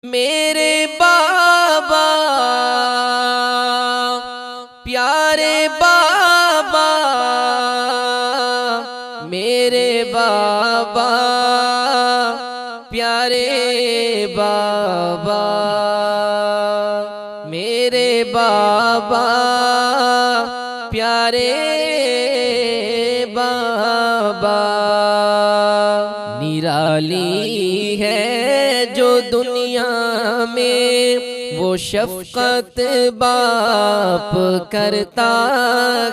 मेरे बाबा प्यारे बाबा, मेरे बाबा प्यारे बाबा, मेरे बाबा प्यारे बाबा। निराली है जो दुनिया में वो शफ़क़त बाप करता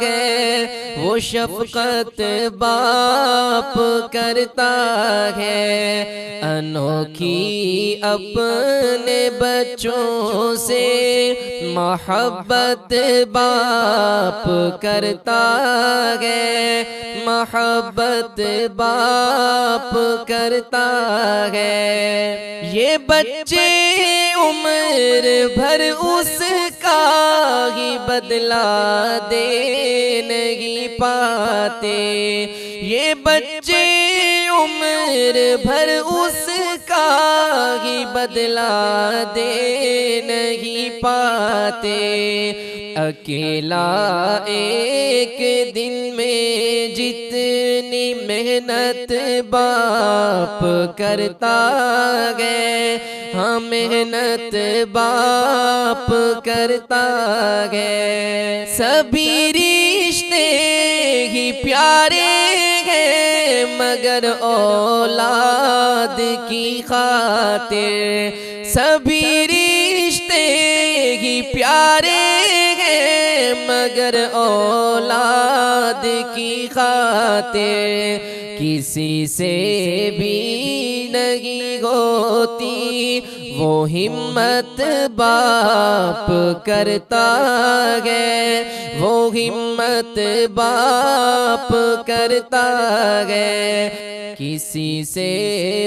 है, वो शफ़क़त बाप करता है। अनोखी अपने बच्चों से मोहब्बत बाप करता है, मोहब्बत बाप करता है। ये बच्चे उम्र भर उसका ही बदला दे नहीं पाते, ये बच्चे उम्र भर उसका ही बदला दे नहीं पाते। अकेला एक दिन में जितनी मेहनत बाप करता है, हाँ मेहनत बाप करता है। सभी रिश्ते ही प्यारे हैं मगर औलाद की खातिर, सभी रिश्ते ही प्यारे मगर औलाद की खातिर किसी से भी नहीं होती वो हिम्मत बाप करता है, वो हिम्मत बाप करता है। किसी से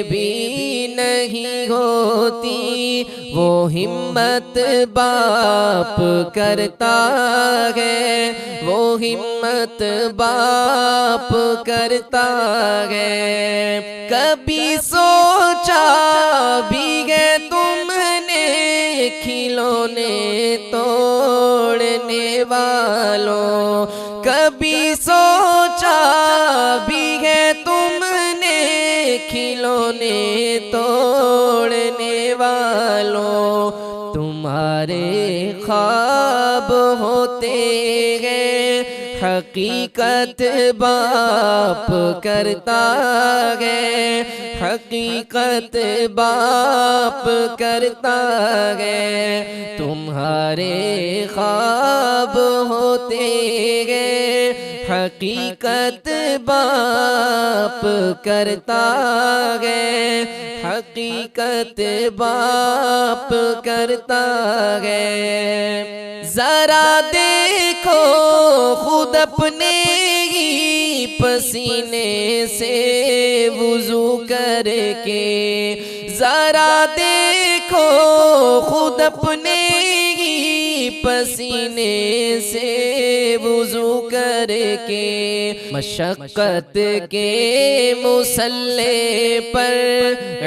भी नहीं होती वो हिम्मत बाप करता है, वो हिम्मत बाप करता है। कभी सोचा भी है तुमने खिलौने तोड़ने वालों, कभी सोचा भी है तुमने खिलौने तोड़ने वालों। तुम्हारे ख्वाब होते हैं हकीकत बाप करता है, हकीकत बाप करता है। तुम्हारे ख्वाब होते हैं हकीकत बाप करता है, हकीकत बाप करता है। जरा देखो खुद अपने ही पसीने से वुज़ू करके, जरा देखो खुद अपने ही पसीने से वुज़ू करके। मशक्क़त के मुसल्ले पर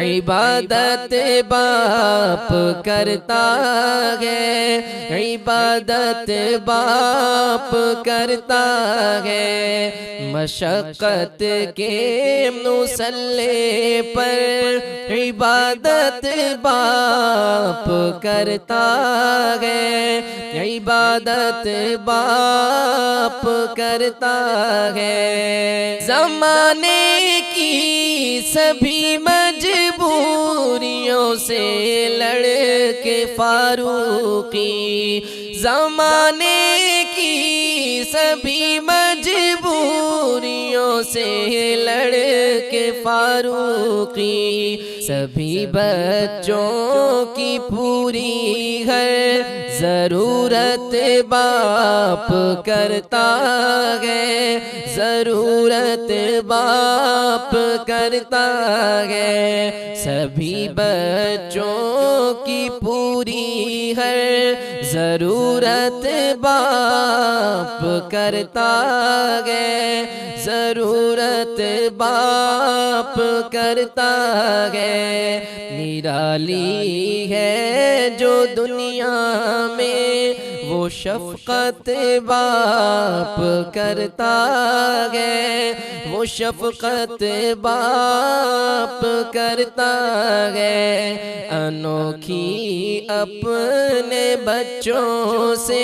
इबादत बाप करता है, इबादत बाप करता है। मशक्क़त के मुसल्ले पर इबादत बाप करता है, इबादत बाप करता है। ज़माने की सभी मजबूरियों से लड़ के फारूकी, ज़माने की सभी मजबूरियों से लड़ के फारूकी। सभी बच्चों की पूरी हर ज़रूरत बाप करता है, ज़रूरत बाप करता है। सभी बच्चों की पूरी हर ज़रूरत बाप करता है, ज़रूरत बाप करता है। निराली है जो दुनिया में वो शफ़क़त बाप करता है, वो शफ़क़त बाप करता है। अनोखी अपने बच्चों से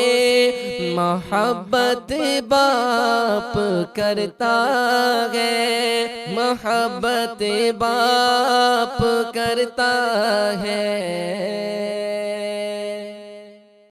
मोहब्बत बाप करता है, मोहब्बत बाप करता है।